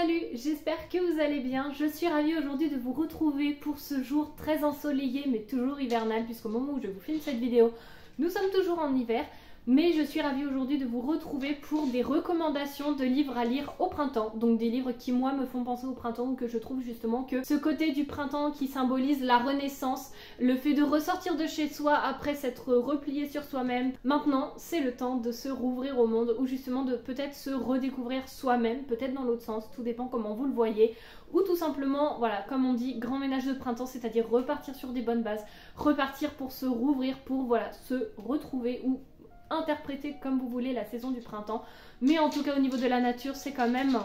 Salut, j'espère que vous allez bien. Je suis ravie aujourd'hui de vous retrouver pour ce jour très ensoleillé mais toujours hivernal, puisqu'au moment où je vous filme cette vidéo, nous sommes toujours en hiver. Mais je suis ravie aujourd'hui de vous retrouver pour des recommandations de livres à lire au printemps. Donc des livres qui moi me font penser au printemps, ou que je trouve justement que ce côté du printemps qui symbolise la renaissance, le fait de ressortir de chez soi après s'être replié sur soi-même. Maintenant c'est le temps de se rouvrir au monde, ou justement de peut-être se redécouvrir soi-même, peut-être dans l'autre sens, tout dépend comment vous le voyez. Ou tout simplement, voilà, comme on dit, grand ménage de printemps, c'est-à-dire repartir sur des bonnes bases, repartir pour se rouvrir, pour voilà, se retrouver ou interpréter comme vous voulez la saison du printemps. Mais en tout cas au niveau de la nature, c'est quand même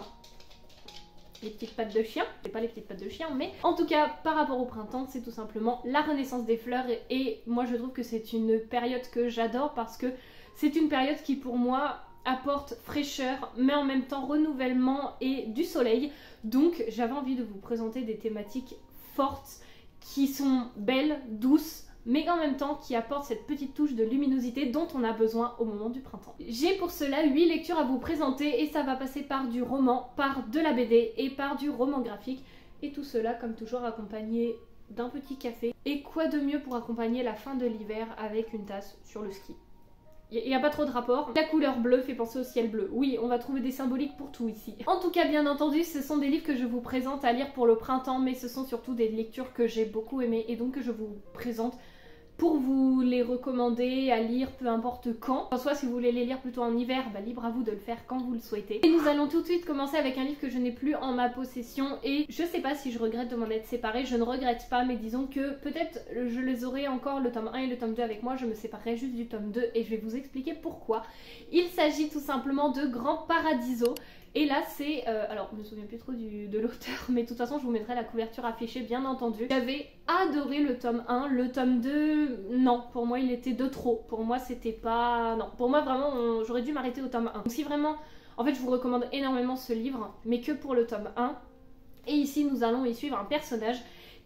les petites pattes de chien, c'est pas les petites pattes de chien, mais en tout cas par rapport au printemps, c'est tout simplement la renaissance des fleurs. Et moi je trouve que c'est une période que j'adore, parce que c'est une période qui pour moi apporte fraîcheur mais en même temps renouvellement et du soleil. Donc j'avais envie de vous présenter des thématiques fortes qui sont belles, douces, mais en même temps qui apporte cette petite touche de luminosité dont on a besoin au moment du printemps. J'ai pour cela 8 lectures à vous présenter, et ça va passer par du roman, par de la BD et par du roman graphique, et tout cela comme toujours accompagné d'un petit café. Et quoi de mieux pour accompagner la fin de l'hiver avec une tasse sur le ski? Il n'y a pas trop de rapport. La couleur bleue fait penser au ciel bleu. Oui, on va trouver des symboliques pour tout ici. En tout cas, bien entendu, ce sont des livres que je vous présente à lire pour le printemps, mais ce sont surtout des lectures que j'ai beaucoup aimées, et donc que je vous présente pour vous les recommander à lire peu importe quand. En soit, si vous voulez les lire plutôt en hiver, bah, libre à vous de le faire quand vous le souhaitez. Et nous allons tout de suite commencer avec un livre que je n'ai plus en ma possession, et je sais pas si je regrette de m'en être séparée, je ne regrette pas, mais disons que peut-être je les aurai encore le tome 1 et le tome 2 avec moi, je me séparerai juste du tome 2 et je vais vous expliquer pourquoi. Il s'agit tout simplement de Grand Paradiso. Et là c'est, alors je me souviens plus trop de l'auteur, mais de toute façon je vous mettrai la couverture affichée bien entendu. J'avais adoré le tome 1, le tome 2, non, pour moi il était de trop. Pour moi c'était pas, non, pour moi vraiment j'aurais dû m'arrêter au tome 1. Donc si vraiment, en fait je vous recommande énormément ce livre, mais que pour le tome 1. Et ici nous allons y suivre un personnage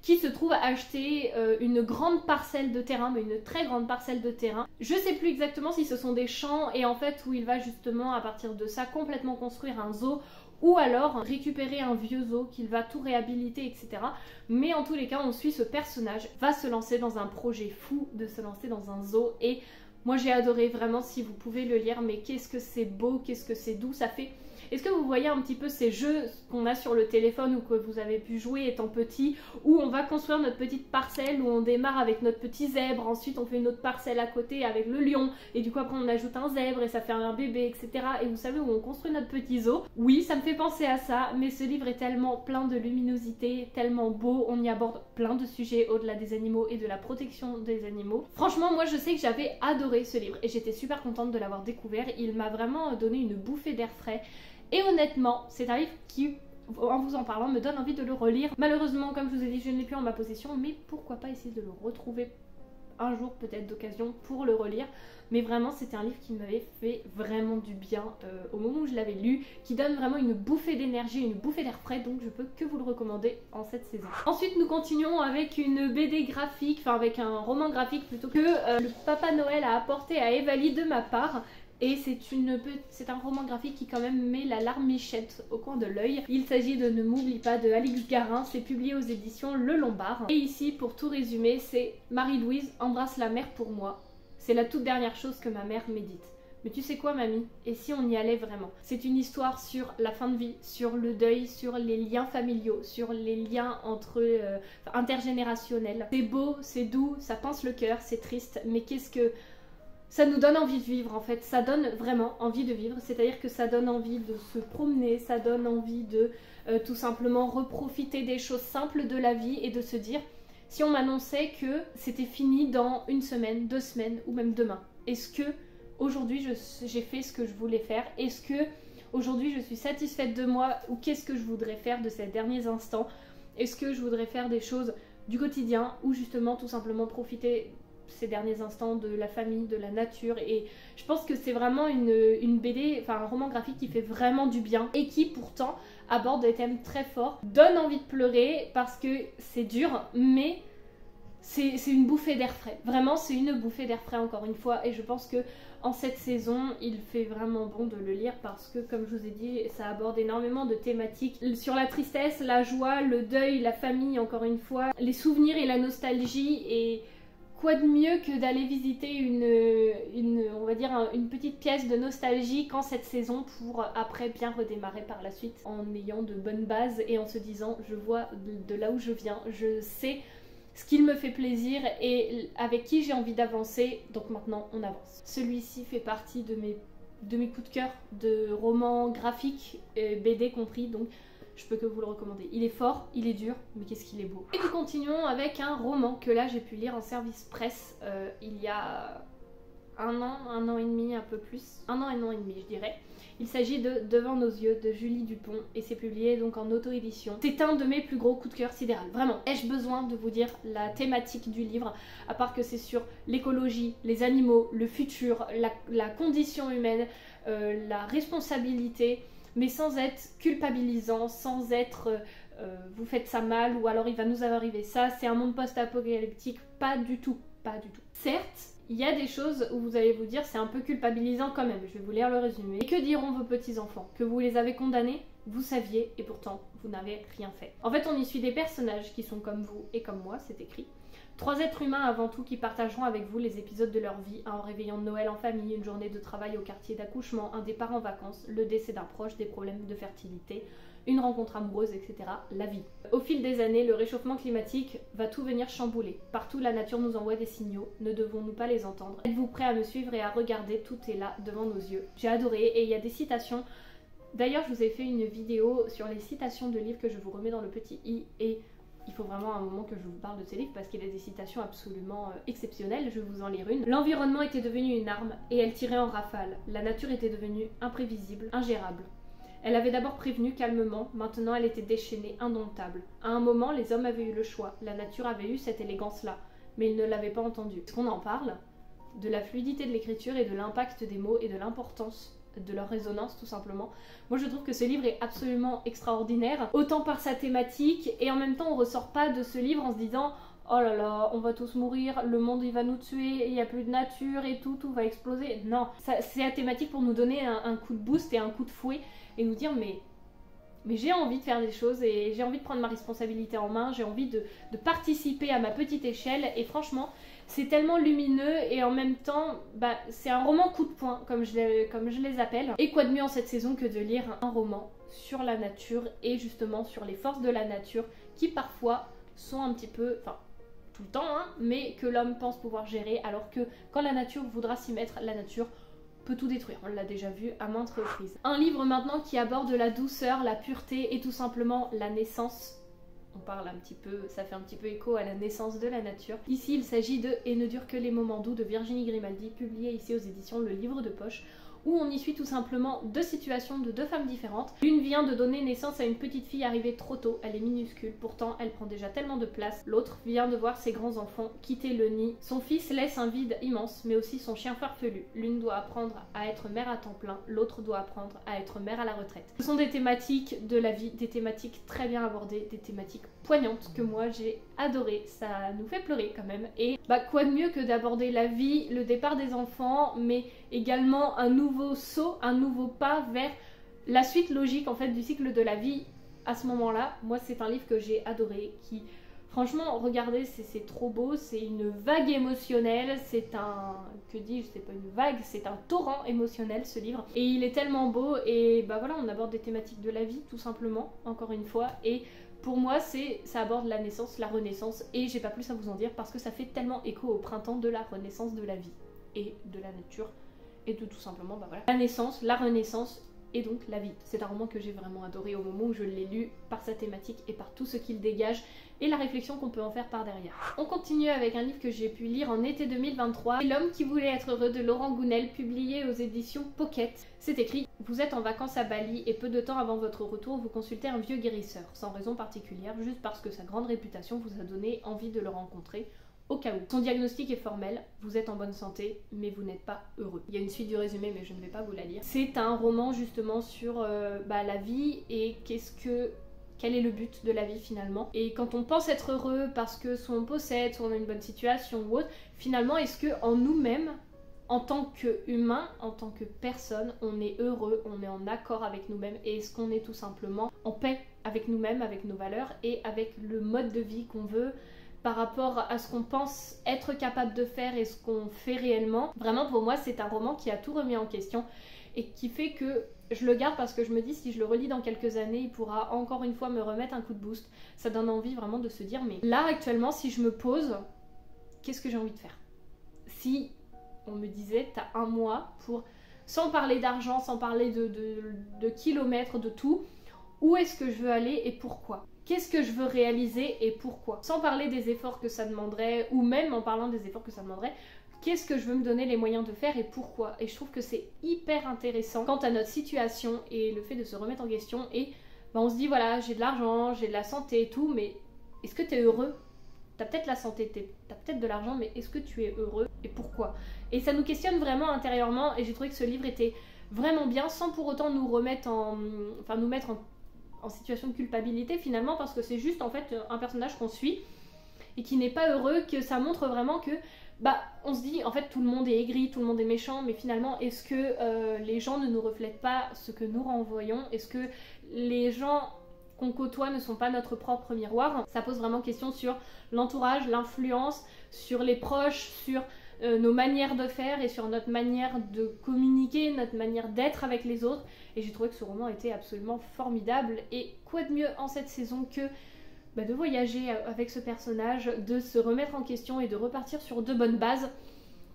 qui se trouve à acheter une grande parcelle de terrain, mais une très grande parcelle de terrain. Je sais plus exactement si ce sont des champs, et en fait où il va justement à partir de ça complètement construire un zoo, ou alors récupérer un vieux zoo qu'il va tout réhabiliter, etc. Mais en tous les cas on suit ce personnage, va se lancer dans un projet fou de se lancer dans un zoo, et moi j'ai adoré vraiment, si vous pouvez le lire, mais qu'est-ce que c'est beau, qu'est-ce que c'est doux, ça fait... Est-ce que vous voyez un petit peu ces jeux qu'on a sur le téléphone ou que vous avez pu jouer étant petit, où on va construire notre petite parcelle, où on démarre avec notre petit zèbre, ensuite on fait une autre parcelle à côté avec le lion, et du coup après on ajoute un zèbre et ça fait un bébé, etc. Et vous savez, où on construit notre petit zoo. Oui, ça me fait penser à ça, mais ce livre est tellement plein de luminosité, tellement beau, on y aborde plein de sujets au-delà des animaux et de la protection des animaux. Franchement, moi je sais que j'avais adoré ce livre et j'étais super contente de l'avoir découvert. Il m'a vraiment donné une bouffée d'air frais. Et honnêtement, c'est un livre qui, en vous en parlant, me donne envie de le relire. Malheureusement, comme je vous ai dit, je ne l'ai plus en ma possession, mais pourquoi pas essayer de le retrouver un jour peut-être d'occasion pour le relire. Mais vraiment, c'était un livre qui m'avait fait vraiment du bien au moment où je l'avais lu, qui donne vraiment une bouffée d'énergie, une bouffée d'air frais, donc je peux que vous le recommander en cette saison. Ensuite, nous continuons avec une BD graphique, enfin avec un roman graphique plutôt, que le Papa Noël a apporté à Evali de ma part. Et c'est un roman graphique qui quand même met la larmichette au coin de l'œil. Il s'agit de Ne m'oublie pas de Alix Garin, c'est publié aux éditions Le Lombard. Et ici, pour tout résumer, c'est Marie-Louise embrasse la mer pour moi. C'est la toute dernière chose que ma mère médite. Mais tu sais quoi, mamie? Et si on y allait vraiment? C'est une histoire sur la fin de vie, sur le deuil, sur les liens familiaux, sur les liens entre intergénérationnels. C'est beau, c'est doux, ça pince le cœur, c'est triste, mais qu'est-ce que... ça nous donne envie de vivre en fait, ça donne vraiment envie de vivre, c'est-à-dire que ça donne envie de se promener, ça donne envie de tout simplement reprofiter des choses simples de la vie, et de se dire, si on m'annonçait que c'était fini dans une semaine, 2 semaines ou même demain, est-ce que aujourd'hui j'ai fait ce que je voulais faire? Est-ce que aujourd'hui je suis satisfaite de moi, ou qu'est-ce que je voudrais faire de ces derniers instants? Est-ce que je voudrais faire des choses du quotidien, ou justement tout simplement profiter ces derniers instants de la famille, de la nature? Et je pense que c'est vraiment une BD, enfin un roman graphique qui fait vraiment du bien, et qui pourtant aborde des thèmes très forts, donne envie de pleurer parce que c'est dur, mais c'est une bouffée d'air frais. Vraiment, c'est une bouffée d'air frais encore une fois, et je pense que en cette saison, il fait vraiment bon de le lire parce que, comme je vous ai dit, ça aborde énormément de thématiques sur la tristesse, la joie, le deuil, la famille, encore une fois, les souvenirs et la nostalgie. Et quoi de mieux que d'aller visiter on va dire une petite pièce de nostalgie qu'en cette saison pour après bien redémarrer par la suite en ayant de bonnes bases et en se disant je vois de là où je viens, je sais ce qui me fait plaisir et avec qui j'ai envie d'avancer, donc maintenant on avance. Celui-ci fait partie de mes coups de cœur de romans graphiques, BD compris, donc je peux que vous le recommander. Il est fort, il est dur, mais qu'est-ce qu'il est beau. Et nous continuons avec un roman que là j'ai pu lire en service presse il y a un an et demi, un peu plus, un an et demi je dirais. Il s'agit de Devant nos yeux de Julie Dupont et c'est publié donc en auto-édition. C'est un de mes plus gros coups de cœur sidéral. Vraiment, ai-je besoin de vous dire la thématique du livre, à part que c'est sur l'écologie, les animaux, le futur, la condition humaine, la responsabilité, mais sans être culpabilisant, sans être vous faites ça mal ou alors il va nous arriver ça. C'est un monde post-apocalyptique, pas du tout, pas du tout. Certes, il y a des choses où vous allez vous dire c'est un peu culpabilisant quand même, je vais vous lire le résumé. Et que diront vos petits-enfants? Que vous les avez condamnés? Vous saviez et pourtant vous n'avez rien fait. En fait on y suit des personnages qui sont comme vous et comme moi, c'est écrit. 3 êtres humains avant tout qui partageront avec vous les épisodes de leur vie, un réveillon de Noël en famille, une journée de travail au quartier d'accouchement, un départ en vacances, le décès d'un proche, des problèmes de fertilité, une rencontre amoureuse, etc. La vie. Au fil des années, le réchauffement climatique va tout venir chambouler. Partout, la nature nous envoie des signaux. Ne devons-nous pas les entendre? Êtes-vous prêts à me suivre et à regarder? Tout est là, devant nos yeux. J'ai adoré et il y a des citations. D'ailleurs, je vous ai fait une vidéo sur les citations de livres que je vous remets dans le petit i et il faut vraiment un moment que je vous parle de ces livres parce qu'il y a des citations absolument exceptionnelles. Je vais vous en lire une. L'environnement était devenu une arme et elle tirait en rafale. La nature était devenue imprévisible, ingérable. Elle avait d'abord prévenu calmement, maintenant elle était déchaînée, indomptable. À un moment, les hommes avaient eu le choix, la nature avait eu cette élégance-là, mais ils ne l'avaient pas entendue. Est-ce qu'on en parle? De la fluidité de l'écriture et de l'impact des mots et de l'importance de leur résonance tout simplement. Moi je trouve que ce livre est absolument extraordinaire, autant par sa thématique et en même temps on ressort pas de ce livre en se disant oh là là, on va tous mourir, le monde il va nous tuer, il n'y a plus de nature et tout va exploser. Non, c'est la thématique pour nous donner un coup de boost et un coup de fouet et nous dire mais j'ai envie de faire des choses et j'ai envie de prendre ma responsabilité en main, j'ai envie de participer à ma petite échelle et franchement c'est tellement lumineux et en même temps c'est un roman coup de poing comme je les appelle. Et quoi de mieux en cette saison que de lire un roman sur la nature et justement sur les forces de la nature qui parfois sont un petit peu, enfin tout le temps mais que l'homme pense pouvoir gérer alors que quand la nature voudra s'y mettre, la nature peut tout détruire, on l'a déjà vu à maintes reprises. Un livre maintenant qui aborde la douceur, la pureté et tout simplement la naissance. On parle un petit peu, ça fait un petit peu écho à la naissance de la nature. Ici il s'agit de Et ne dure que les moments doux de Virginie Grimaldi, publié ici aux éditions Le Livre de Poche, où on y suit tout simplement 2 situations de 2 femmes différentes. L'une vient de donner naissance à une petite fille arrivée trop tôt, elle est minuscule, pourtant elle prend déjà tellement de place. L'autre vient de voir ses grands enfants quitter le nid. Son fils laisse un vide immense, mais aussi son chien farfelu. L'une doit apprendre à être mère à temps plein, l'autre doit apprendre à être mère à la retraite. Ce sont des thématiques de la vie, des thématiques très bien abordées, des thématiques poignantes que moi j'ai adoré. Ça nous fait pleurer quand même. Et quoi de mieux que d'aborder la vie, le départ des enfants, mais également un nouveau saut, un nouveau pas vers la suite logique en fait du cycle de la vie à ce moment-là. Moi c'est un livre que j'ai adoré, qui franchement regardez c'est trop beau, c'est une vague émotionnelle, c'est un, que dis-je, c'est pas une vague, c'est un torrent émotionnel ce livre et il est tellement beau et voilà on aborde des thématiques de la vie tout simplement encore une fois et pour moi ça aborde la naissance, la renaissance et j'ai pas plus à vous en dire parce que ça fait tellement écho au printemps de la renaissance de la vie et de la nature et de tout simplement voilà, la naissance, la renaissance et donc la vie. C'est un roman que j'ai vraiment adoré au moment où je l'ai lu par sa thématique et par tout ce qu'il dégage et la réflexion qu'on peut en faire par derrière. On continue avec un livre que j'ai pu lire en été 2023, L'homme qui voulait être heureux de Laurent Gounel, publié aux éditions Pocket. C'est écrit: vous êtes en vacances à Bali et peu de temps avant votre retour, vous consultez un vieux guérisseur, sans raison particulière, juste parce que sa grande réputation vous a donné envie de le rencontrer. Au cas où. Son diagnostic est formel, vous êtes en bonne santé, mais vous n'êtes pas heureux. Il y a une suite du résumé, mais je ne vais pas vous la lire. C'est un roman justement sur la vie et quel est le but de la vie finalement. Et quand on pense être heureux parce que soit on possède, soit on a une bonne situation ou autre, finalement est-ce que en nous-mêmes, en tant qu'humain, en tant que personne, on est heureux, on est en accord avec nous-mêmes et est-ce qu'on est tout simplement en paix avec nous-mêmes, avec nos valeurs et avec le mode de vie qu'on veut par rapport à ce qu'on pense être capable de faire et ce qu'on fait réellement. Vraiment pour moi c'est un roman qui a tout remis en question et qui fait que je le garde parce que je me dis si je le relis dans quelques années il pourra encore une fois me remettre un coup de boost. Ça donne envie vraiment de se dire mais là actuellement si je me pose, qu'est-ce que j'ai envie de faire? Si on me disait t'as un mois pour, sans parler d'argent, sans parler de kilomètres, de tout, où est-ce que je veux aller et pourquoi? Qu'est-ce que je veux réaliser et pourquoi? Sans parler des efforts que ça demanderait, ou même en parlant des efforts que ça demanderait, qu'est-ce que je veux me donner les moyens de faire et pourquoi? Et je trouve que c'est hyper intéressant quant à notre situation et le fait de se remettre en question et on se dit voilà j'ai de l'argent, j'ai de la santé et tout, mais est-ce que tu es heureux? T'as peut-être la santé, t'as peut-être de l'argent, mais est-ce que tu es heureux et pourquoi? Et ça nous questionne vraiment intérieurement et j'ai trouvé que ce livre était vraiment bien sans pour autant nous remettre nous mettre en situation de culpabilité finalement parce que c'est juste en fait un personnage qu'on suit et qui n'est pas heureux, que ça montre vraiment que on se dit en fait tout le monde est aigri, tout le monde est méchant, mais finalement est-ce que les gens ne nous reflètent pas ce que nous renvoyons? Est-ce que les gens qu'on côtoie ne sont pas notre propre miroir? Ça pose vraiment question sur l'entourage, l'influence, sur les proches, sur nos manières de faire et sur notre manière de communiquer, notre manière d'être avec les autres. Et j'ai trouvé que ce roman était absolument formidable. Et quoi de mieux en cette saison que de voyager avec ce personnage, de se remettre en question et de repartir sur de bonnes bases.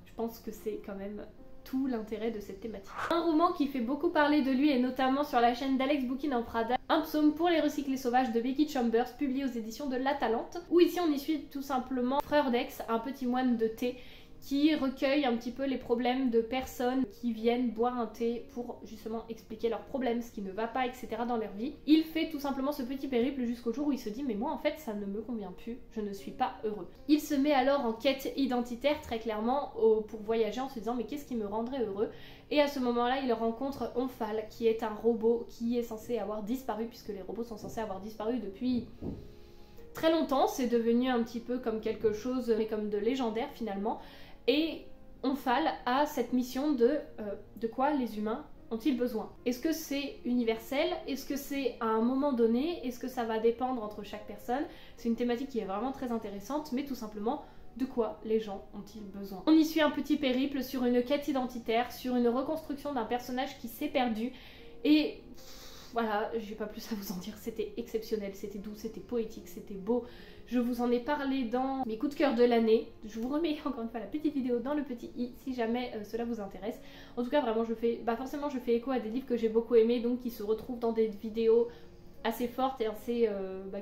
Je pense que c'est quand même tout l'intérêt de cette thématique. Un roman qui fait beaucoup parler de lui et notamment sur la chaîne d'Alex Bouquin en Prada, Un psaume pour les recyclés sauvages de Becky Chambers, publié aux éditions de La Talente, où ici on y suit tout simplement Frère Dex, un petit moine de thé qui recueille un petit peu les problèmes de personnes qui viennent boire un thé pour justement expliquer leurs problèmes, ce qui ne va pas, etc. dans leur vie. Il fait tout simplement ce petit périple jusqu'au jour où il se dit mais moi en fait ça ne me convient plus, je ne suis pas heureux. Il se met alors en quête identitaire très clairement pour voyager en se disant mais qu'est-ce qui me rendrait heureux? Et à ce moment-là il rencontre Omphale qui est un robot qui est censé avoir disparu puisque les robots sont censés avoir disparu depuis très longtemps. C'est devenu un petit peu comme quelque chose mais comme de légendaire finalement. Et Omphale a cette mission de quoi les humains ont-ils besoin? Est-ce que c'est universel? Est-ce que c'est à un moment donné? Est-ce que ça va dépendre entre chaque personne? C'est une thématique qui est vraiment très intéressante, mais tout simplement, de quoi les gens ont-ils besoin? On y suit un petit périple sur une quête identitaire, sur une reconstruction d'un personnage qui s'est perdu, et voilà, j'ai pas plus à vous en dire, c'était exceptionnel, c'était doux, c'était poétique, c'était beau. Je vous en ai parlé dans mes coups de cœur de l'année. Je vous remets encore une fois la petite vidéo dans le petit i si jamais cela vous intéresse. En tout cas vraiment je fais, forcément je fais écho à des livres que j'ai beaucoup aimés, donc qui se retrouvent dans des vidéos assez fortes et assez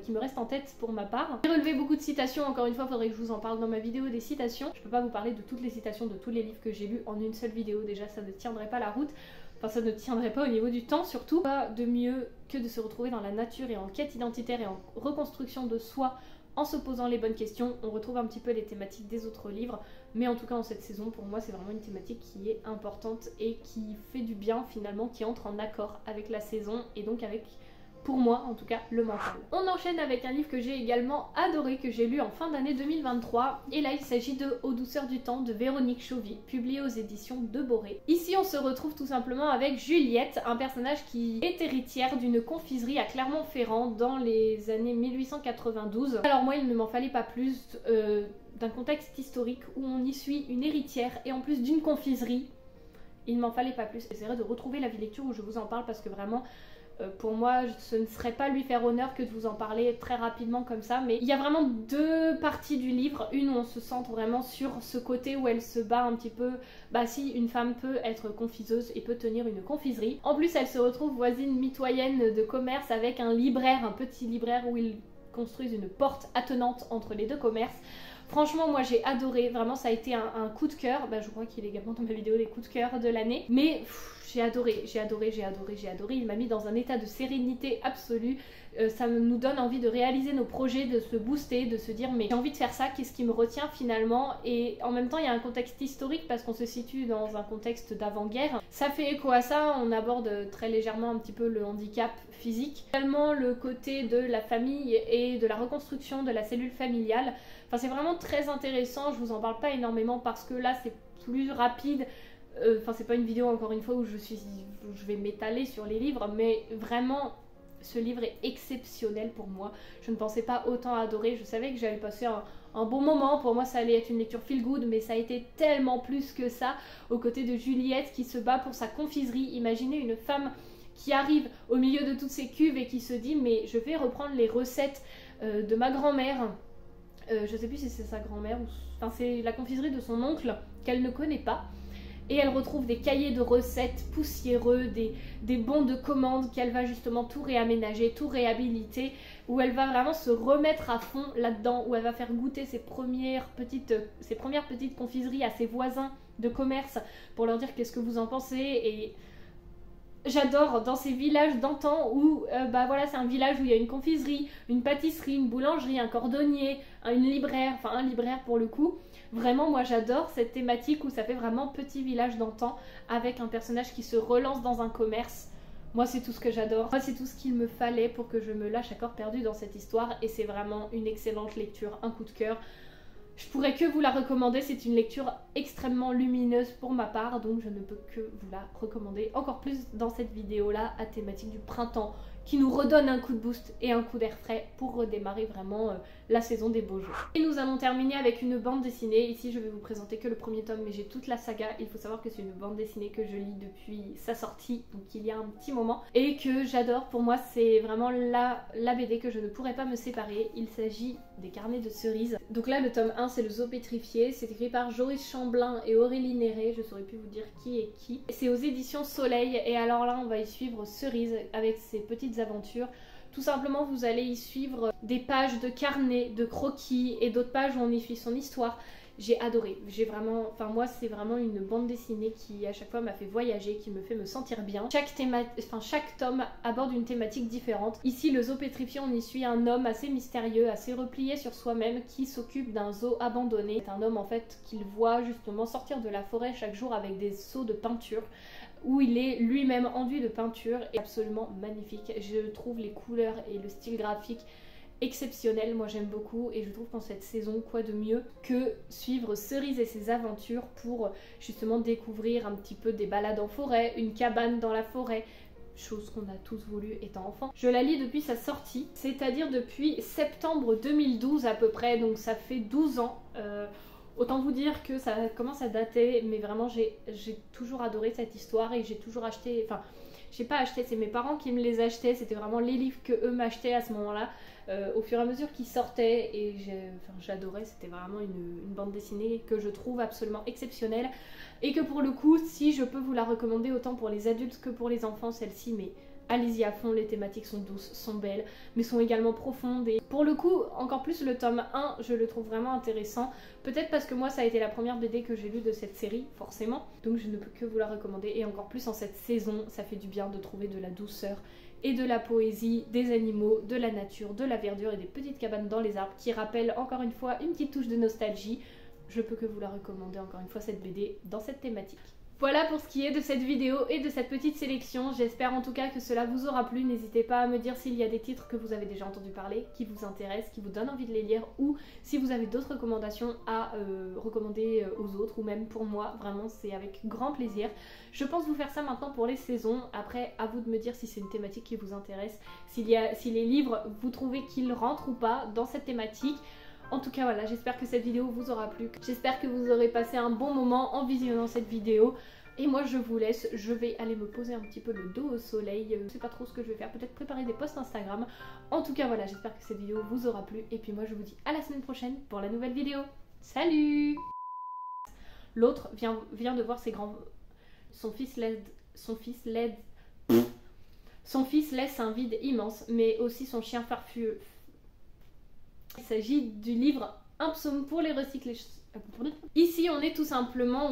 qui me restent en tête pour ma part. J'ai relevé beaucoup de citations, encore une fois il faudrait que je vous en parle dans ma vidéo des citations. Je peux pas vous parler de toutes les citations de tous les livres que j'ai lus en une seule vidéo, déjà ça ne tiendrait pas la route. Enfin ça ne tiendrait pas au niveau du temps surtout. Pas de mieux que de se retrouver dans la nature et en quête identitaire et en reconstruction de soi en se posant les bonnes questions. On retrouve un petit peu les thématiques des autres livres, mais en tout cas en cette saison pour moi c'est vraiment une thématique qui est importante et qui fait du bien finalement, qui entre en accord avec la saison et donc avec, pour moi en tout cas, le mental. On enchaîne avec un livre que j'ai également adoré, que j'ai lu en fin d'année 2023, et là il s'agit de Aux douceurs du temps de Véronique Chauvy, publié aux éditions de Boré. Ici on se retrouve tout simplement avec Juliette, un personnage qui est héritière d'une confiserie à Clermont-Ferrand dans les années 1892. Alors moi il ne m'en fallait pas plus d'un contexte historique où on y suit une héritière et en plus d'une confiserie. Il ne m'en fallait pas plus. J'essaierai de retrouver la lecture où je vous en parle parce que vraiment pour moi ce ne serait pas lui faire honneur que de vous en parler très rapidement comme ça, mais il y a vraiment deux parties du livre, une où on se centre vraiment sur ce côté où elle se bat un petit peu, si une femme peut être confiseuse et peut tenir une confiserie. En plus elle se retrouve voisine mitoyenne de commerce avec un libraire, un petit libraire où ils construisent une porte attenante entre les deux commerces. Franchement moi j'ai adoré, vraiment ça a été un coup de cœur, je crois qu'il est également dans ma vidéo des coups de cœur de l'année, mais j'ai adoré, il m'a mis dans un état de sérénité absolue, ça nous donne envie de réaliser nos projets, de se booster, de se dire mais j'ai envie de faire ça, qu'est-ce qui me retient finalement? Et en même temps il y a un contexte historique parce qu'on se situe dans un contexte d'avant-guerre, ça fait écho à ça, on aborde très légèrement un petit peu le handicap physique, également le côté de la famille et de la reconstruction de la cellule familiale. Enfin c'est vraiment très intéressant, je vous en parle pas énormément parce que là c'est plus rapide. Enfin, c'est pas une vidéo encore une fois où je vais m'étaler sur les livres, mais vraiment ce livre est exceptionnel pour moi. Je ne pensais pas autant adorer, je savais que j'allais passer un bon moment, pour moi ça allait être une lecture feel good, mais ça a été tellement plus que ça, aux côtés de Juliette qui se bat pour sa confiserie. Imaginez une femme qui arrive au milieu de toutes ces cuves et qui se dit mais je vais reprendre les recettes de ma grand-mère, je sais plus si c'est sa grand-mère ou... Enfin c'est la confiserie de son oncle qu'elle ne connaît pas. Et elle retrouve des cahiers de recettes poussiéreux, des bons de commande qu'elle va justement tout réaménager, tout réhabiliter, où elle va vraiment se remettre à fond là-dedans, où elle va faire goûter ses premières petites confiseries à ses voisins de commerce pour leur dire qu'est-ce que vous en pensez. Et j'adore dans ces villages d'antan où bah voilà, c'est un village où il y a une confiserie, une pâtisserie, une boulangerie, un cordonnier, une libraire, enfin un libraire pour le coup. Vraiment, moi j'adore cette thématique où ça fait vraiment petit village d'antan avec un personnage qui se relance dans un commerce. Moi c'est tout ce que j'adore, moi c'est tout ce qu'il me fallait pour que je me lâche à corps perdu dans cette histoire et c'est vraiment une excellente lecture, un coup de cœur. Je pourrais que vous la recommander, c'est une lecture extrêmement lumineuse pour ma part, donc je ne peux que vous la recommander encore plus dans cette vidéo là à thématique du printemps qui nous redonne un coup de boost et un coup d'air frais pour redémarrer vraiment la saison des beaux jours. Et nous allons terminer avec une bande dessinée. Ici je vais vous présenter que le premier tome, mais j'ai toute la saga. Il faut savoir que c'est une bande dessinée que je lis depuis sa sortie, donc il y a un petit moment, et que j'adore. Pour moi c'est vraiment la BD que je ne pourrais pas me séparer. Il s'agit des Carnets de cerises. Donc là le tome 1 c'est le Zoo pétrifié, c'est écrit par Joris Chamblin et Aurélie Néré, je saurais plus vous dire qui est qui. C'est aux éditions Soleil et alors là on va y suivre Cerise avec ses petites aventures. Tout simplement vous allez y suivre des pages de carnet, de croquis et d'autres pages où on y suit son histoire. J'ai adoré, j'ai vraiment, enfin moi c'est vraiment une bande dessinée qui à chaque fois m'a fait voyager, qui me fait me sentir bien. Chaque tome aborde une thématique différente. Ici le Zoo pétrifié, on y suit un homme assez mystérieux, assez replié sur soi-même qui s'occupe d'un zoo abandonné. C'est un homme en fait qu'il voit justement sortir de la forêt chaque jour avec des seaux de peinture où il est lui-même enduit de peinture et absolument magnifique. Je trouve les couleurs et le style graphique exceptionnel, moi j'aime beaucoup et je trouve qu'en cette saison, quoi de mieux que suivre Cerise et ses aventures pour justement découvrir un petit peu des balades en forêt, une cabane dans la forêt, chose qu'on a tous voulu étant enfant. Je la lis depuis sa sortie, c'est-à-dire depuis septembre 2012 à peu près, donc ça fait 12 ans. Autant vous dire que ça commence à dater, mais vraiment j'ai toujours adoré cette histoire et j'ai toujours acheté, enfin j'ai pas acheté, c'est mes parents qui me les achetaient, c'était vraiment les livres que eux m'achetaient à ce moment-là, au fur et à mesure qu'ils sortaient et j'adorais, c'était vraiment une bande dessinée que je trouve absolument exceptionnelle et que pour le coup, si je peux vous la recommander autant pour les adultes que pour les enfants, celle-ci, mais allez-y à fond, les thématiques sont douces, sont belles, mais sont également profondes. Et pour le coup, encore plus le tome 1, je le trouve vraiment intéressant. Peut-être parce que moi, ça a été la première BD que j'ai lue de cette série, forcément. Donc je ne peux que vous la recommander. Et encore plus en cette saison, ça fait du bien de trouver de la douceur et de la poésie, des animaux, de la nature, de la verdure et des petites cabanes dans les arbres qui rappellent encore une fois une petite touche de nostalgie. Je peux que vous la recommander encore une fois cette BD dans cette thématique. Voilà pour ce qui est de cette vidéo et de cette petite sélection. J'espère en tout cas que cela vous aura plu. N'hésitez pas à me dire s'il y a des titres que vous avez déjà entendu parler, qui vous intéressent, qui vous donnent envie de les lire, ou si vous avez d'autres recommandations à recommander aux autres, ou même pour moi. Vraiment, c'est avec grand plaisir. Je pense vous faire ça maintenant pour les saisons. Après, à vous de me dire si c'est une thématique qui vous intéresse, si les livres, vous trouvez qu'ils rentrent ou pas dans cette thématique. En tout cas voilà, j'espère que cette vidéo vous aura plu. J'espère que vous aurez passé un bon moment en visionnant cette vidéo. Et moi je vous laisse, je vais aller me poser un petit peu le dos au soleil. Je sais pas trop ce que je vais faire, peut-être préparer des posts Instagram. En tout cas voilà, j'espère que cette vidéo vous aura plu. Et puis moi je vous dis à la semaine prochaine pour la nouvelle vidéo. Salut! L'autre vient de voir ses grands... Son fils laisse un vide immense, mais aussi son chien farfelu. Il s'agit du livre Un psaume pour les recyclés. Ici, on est tout simplement